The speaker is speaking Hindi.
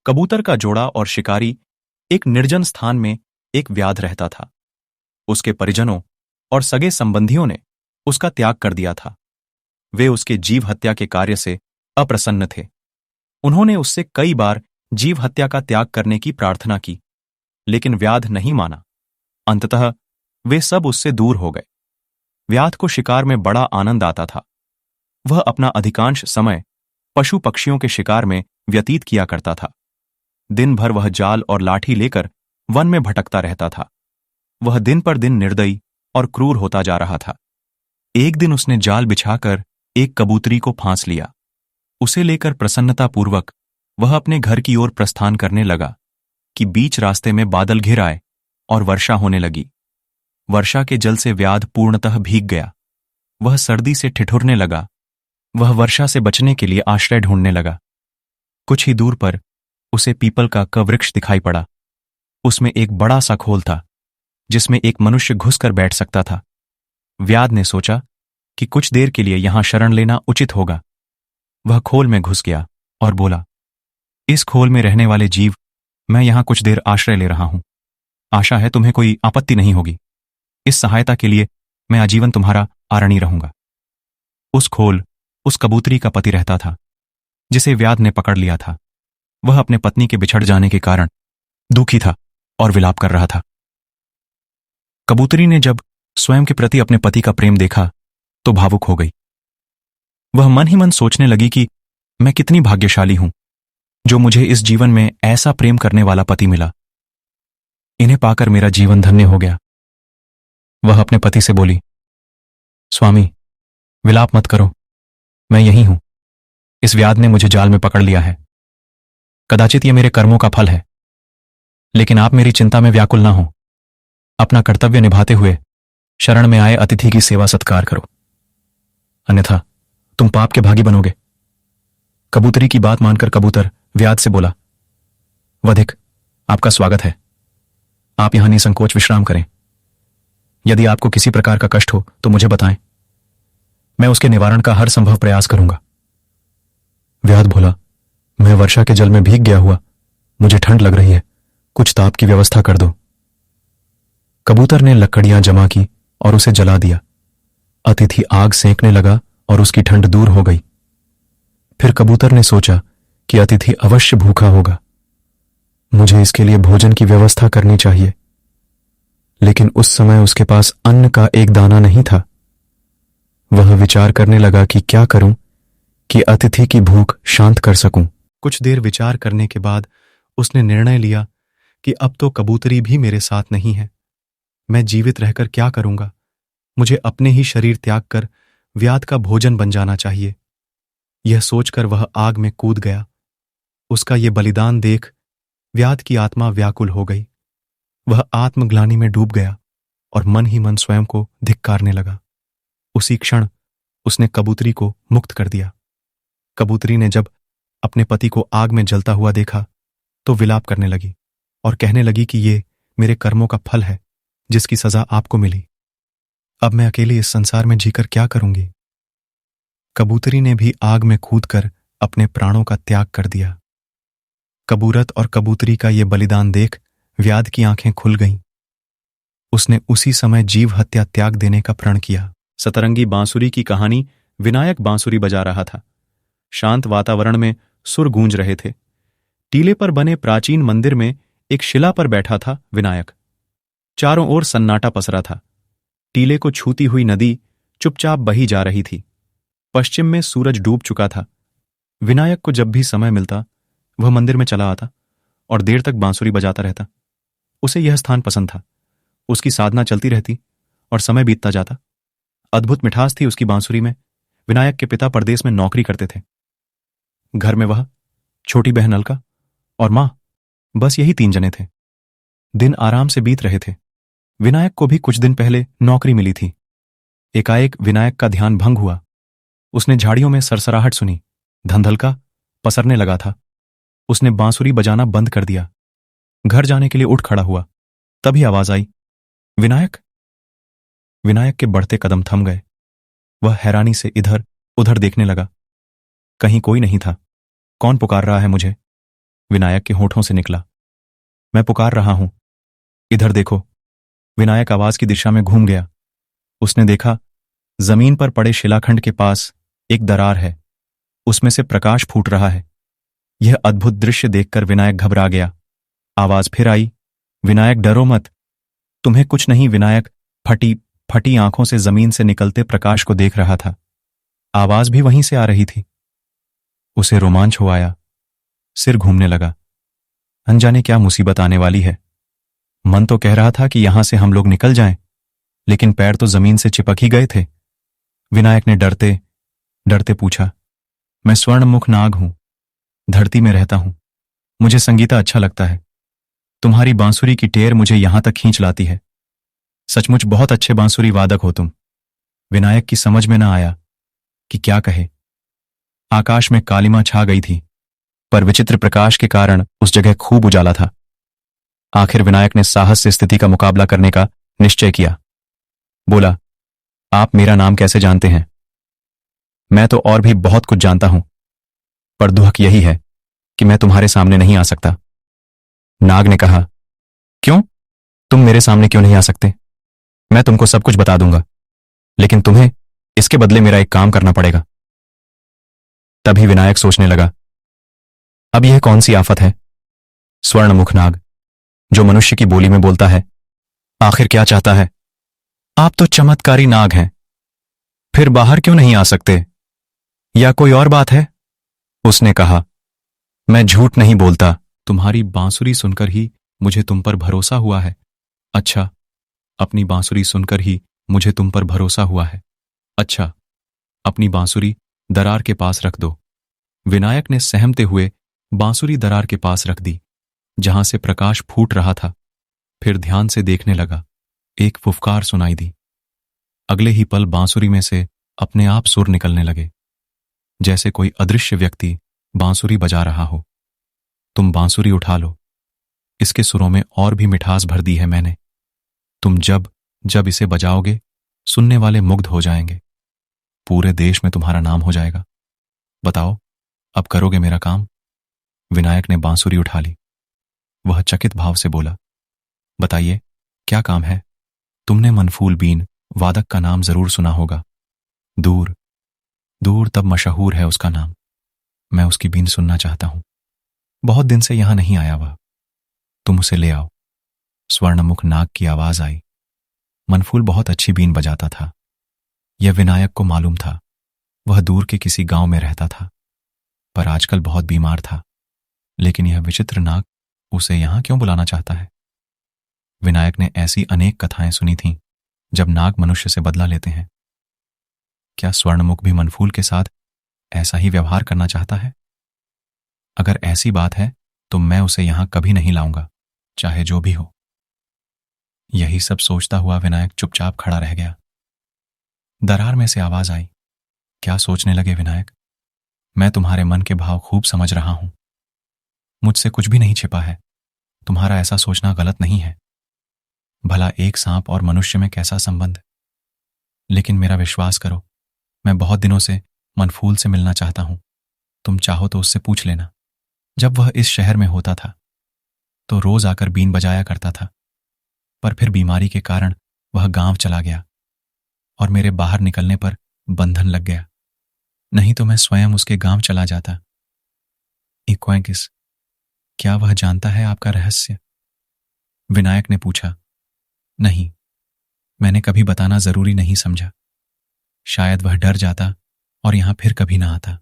कबूतर का जोड़ा और शिकारी एक निर्जन स्थान में एक व्याध रहता था। उसके परिजनों और सगे संबंधियों ने उसका त्याग कर दिया था। वे उसके जीव हत्या के कार्य से अप्रसन्न थे। उन्होंने उससे कई बार जीव हत्या का त्याग करने की प्रार्थना की, लेकिन व्याध नहीं माना। अंततः वे सब उससे दूर हो गए। व्याध को शिकार में बड़ा आनंद आता था। वह अपना अधिकांश समय पशु पक्षियों के शिकार में व्यतीत किया करता था। दिन भर वह जाल और लाठी लेकर वन में भटकता रहता था। वह दिन पर दिन निर्दयी और क्रूर होता जा रहा था। एक दिन उसने जाल बिछाकर एक कबूतरी को फांस लिया। उसे लेकर प्रसन्नतापूर्वक वह अपने घर की ओर प्रस्थान करने लगा कि बीच रास्ते में बादल घिर आए और वर्षा होने लगी। वर्षा के जल से व्याध पूर्णतः भीग गया। वह सर्दी से ठिठुरने लगा। वह वर्षा से बचने के लिए आश्रय ढूंढने लगा। कुछ ही दूर पर उसे पीपल का वृक्ष दिखाई पड़ा। उसमें एक बड़ा सा खोल था जिसमें एक मनुष्य घुसकर बैठ सकता था। व्याध ने सोचा कि कुछ देर के लिए यहां शरण लेना उचित होगा। वह खोल में घुस गया और बोला, इस खोल में रहने वाले जीव, मैं यहां कुछ देर आश्रय ले रहा हूं। आशा है तुम्हें कोई आपत्ति नहीं होगी। इस सहायता के लिए मैं आजीवन तुम्हारा आरणी रहूंगा। उस खोल उस कबूतरी का पति रहता था जिसे व्याध ने पकड़ लिया था। वह अपने पत्नी के बिछड़ जाने के कारण दुखी था और विलाप कर रहा था। कबूतरी ने जब स्वयं के प्रति अपने पति का प्रेम देखा तो भावुक हो गई। वह मन ही मन सोचने लगी कि मैं कितनी भाग्यशाली हूं जो मुझे इस जीवन में ऐसा प्रेम करने वाला पति मिला। इन्हें पाकर मेरा जीवन धन्य हो गया। वह अपने पति से बोली, स्वामी, विलाप मत करो, मैं यही हूं। इस व्याध ने मुझे जाल में पकड़ लिया है। कदाचित यह मेरे कर्मों का फल है, लेकिन आप मेरी चिंता में व्याकुल ना हो। अपना कर्तव्य निभाते हुए शरण में आए अतिथि की सेवा सत्कार करो, अन्यथा तुम पाप के भागी बनोगे। कबूतरी की बात मानकर कबूतर व्याध से बोला, वधिक, आपका स्वागत है। आप यहां निसंकोच विश्राम करें। यदि आपको किसी प्रकार का कष्ट हो तो मुझे बताएं, मैं उसके निवारण का हर संभव प्रयास करूंगा। व्याध बोला, मैं वर्षा के जल में भीग गया हुआ, मुझे ठंड लग रही है, कुछ ताप की व्यवस्था कर दो। कबूतर ने लकड़ियां जमा की और उसे जला दिया। अतिथि आग सेंकने लगा और उसकी ठंड दूर हो गई। फिर कबूतर ने सोचा कि अतिथि अवश्य भूखा होगा, मुझे इसके लिए भोजन की व्यवस्था करनी चाहिए। लेकिन उस समय उसके पास अन्न का एक दाना नहीं था। वह विचार करने लगा कि क्या करूं कि अतिथि की भूख शांत कर सकूं। कुछ देर विचार करने के बाद उसने निर्णय लिया कि अब तो कबूतरी भी मेरे साथ नहीं है। मैं जीवित रहकर क्या करूंगा? मुझे अपने ही शरीर त्याग कर व्याध का भोजन बन जाना चाहिए। यह सोचकर वह आग में कूद गया। उसका ये बलिदान देख व्याध की आत्मा व्याकुल हो गई। वह आत्मग्लानि में डूब गया और मन ही मन स्वयं को धिक्कारने लगा। उसी क्षण उसने कबूतरी को मुक्त कर दिया। कबूतरी ने जब अपने पति को आग में जलता हुआ देखा तो विलाप करने लगी और कहने लगी कि ये मेरे कर्मों का फल है जिसकी सजा आपको मिली। अब मैं अकेली इस संसार में जीकर क्या करूंगी? कबूतरी ने भी आग में कूदकर अपने प्राणों का त्याग कर दिया। कबूरत और कबूतरी का ये बलिदान देख व्याध की आंखें खुल गईं। उसने उसी समय जीव हत्या त्याग देने का प्रण किया। सतरंगी बांसुरी की कहानी। विनायक बांसुरी बजा रहा था। शांत वातावरण में सुर गूंज रहे थे। टीले पर बने प्राचीन मंदिर में एक शिला पर बैठा था विनायक। चारों ओर सन्नाटा पसरा था। टीले को छूती हुई नदी चुपचाप बही जा रही थी। पश्चिम में सूरज डूब चुका था। विनायक को जब भी समय मिलता वह मंदिर में चला आता और देर तक बांसुरी बजाता रहता। उसे यह स्थान पसंद था। उसकी साधना चलती रहती और समय बीतता जाता। अद्भुत मिठास थी उसकी बांसुरी में। विनायक के पिता परदेश में नौकरी करते थे। घर में वह, छोटी बहन अलका और मां, बस यही 3 जने थे। दिन आराम से बीत रहे थे। विनायक को भी कुछ दिन पहले नौकरी मिली थी। एकाएक विनायक का ध्यान भंग हुआ। उसने झाड़ियों में सरसराहट सुनी। धंधलका पसरने लगा था। उसने बांसुरी बजाना बंद कर दिया। घर जाने के लिए उठ खड़ा हुआ। तभी आवाज आई, विनायक। विनायक के बढ़ते कदम थम गए। वह हैरानी से इधर उधर देखने लगा। कहीं कोई नहीं था। कौन पुकार रहा है मुझे? विनायक के होठों से निकला। मैं पुकार रहा हूं, इधर देखो। विनायक आवाज की दिशा में घूम गया। उसने देखा, जमीन पर पड़े शिलाखंड के पास एक दरार है, उसमें से प्रकाश फूट रहा है। यह अद्भुत दृश्य देखकर विनायक घबरा गया। आवाज फिर आई, विनायक डरो मत, तुम्हें कुछ नहीं। विनायक फटी फटी आंखों से जमीन से निकलते प्रकाश को देख रहा था। आवाज भी वहीं से आ रही थी। उसे रोमांच हो आया, सिर घूमने लगा। अनजाने क्या मुसीबत आने वाली है। मन तो कह रहा था कि यहां से हम लोग निकल जाएं, लेकिन पैर तो जमीन से चिपक ही गए थे। विनायक ने डरते डरते पूछा, मैं स्वर्णमुख नाग हूं, धरती में रहता हूं। मुझे संगीता अच्छा लगता है। तुम्हारी बांसुरी की टेर मुझे यहां तक खींच लाती है। सचमुच बहुत अच्छे बांसुरी वादक हो तुम। विनायक की समझ में न आया कि क्या कहे। आकाश में कालिमा छा गई थी, पर विचित्र प्रकाश के कारण उस जगह खूब उजाला था। आखिर विनायक ने साहस से स्थिति का मुकाबला करने का निश्चय किया। बोला, आप मेरा नाम कैसे जानते हैं? मैं तो और भी बहुत कुछ जानता हूं, पर दुहक यही है कि मैं तुम्हारे सामने नहीं आ सकता। नाग ने कहा, क्यों? तुम मेरे सामने क्यों नहीं आ सकते? मैं तुमको सब कुछ बता दूंगा, लेकिन तुम्हें इसके बदले मेरा एक काम करना पड़ेगा। तभी विनायक सोचने लगा, अब यह कौन सी आफत है? स्वर्णमुख नाग, जो मनुष्य की बोली में बोलता है, आखिर क्या चाहता है? आप तो चमत्कारी नाग हैं, फिर बाहर क्यों नहीं आ सकते? या कोई और बात है? उसने कहा, मैं झूठ नहीं बोलता। तुम्हारी बांसुरी सुनकर ही मुझे तुम पर भरोसा हुआ है। अच्छा, अपनी बांसुरी सुनकर ही मुझे तुम पर भरोसा हुआ है। अच्छा, अपनी बांसुरी दरार के पास रख दो। विनायक ने सहमते हुए बांसुरी दरार के पास रख दी, जहां से प्रकाश फूट रहा था। फिर ध्यान से देखने लगा। एक फुफकार सुनाई दी। अगले ही पल बांसुरी में से अपने आप सुर निकलने लगे, जैसे कोई अदृश्य व्यक्ति बांसुरी बजा रहा हो। तुम बांसुरी उठा लो, इसके सुरों में और भी मिठास भर दी है मैंने। तुम जब जब इसे बजाओगे, सुनने वाले मुग्ध हो जाएंगे। पूरे देश में तुम्हारा नाम हो जाएगा। बताओ, अब करोगे मेरा काम? विनायक ने बांसुरी उठा ली। वह चकित भाव से बोला, बताइए, क्या काम है? तुमने मनफूल बीन वादक का नाम जरूर सुना होगा। दूर दूर तब मशहूर है उसका नाम। मैं उसकी बीन सुनना चाहता हूं। बहुत दिन से यहां नहीं आया वह। तुम उसे ले आओ। स्वर्णमुख नाग की आवाज आई। मनफूल बहुत अच्छी बीन बजाता था। यह विनायक को मालूम था। वह दूर के किसी गांव में रहता था, पर आजकल बहुत बीमार था। लेकिन यह विचित्र नाग उसे यहां क्यों बुलाना चाहता है? विनायक ने ऐसी अनेक कथाएं सुनी थीं जब नाग मनुष्य से बदला लेते हैं। क्या स्वर्णमुख भी मनफूल के साथ ऐसा ही व्यवहार करना चाहता है? अगर ऐसी बात है तो मैं उसे यहां कभी नहीं लाऊंगा, चाहे जो भी हो। यही सब सोचता हुआ विनायक चुपचाप खड़ा रह गया। दरार में से आवाज आई। क्या सोचने लगे विनायक? मैं तुम्हारे मन के भाव खूब समझ रहा हूं। मुझसे कुछ भी नहीं छिपा है। तुम्हारा ऐसा सोचना गलत नहीं है। भला एक सांप और मनुष्य में कैसा संबंध? लेकिन मेरा विश्वास करो, मैं बहुत दिनों से मनफूल से मिलना चाहता हूं। तुम चाहो तो उससे पूछ लेना। जब वह इस शहर में होता था तो रोज आकर बीन बजाया करता था, पर फिर बीमारी के कारण वह गांव चला गया और मेरे बाहर निकलने पर बंधन लग गया। नहीं तो मैं स्वयं उसके गांव चला जाता। इक्वांकिस, क्या वह जानता है आपका रहस्य? विनायक ने पूछा। नहीं, मैंने कभी बताना जरूरी नहीं समझा। शायद वह डर जाता और यहां फिर कभी ना आता।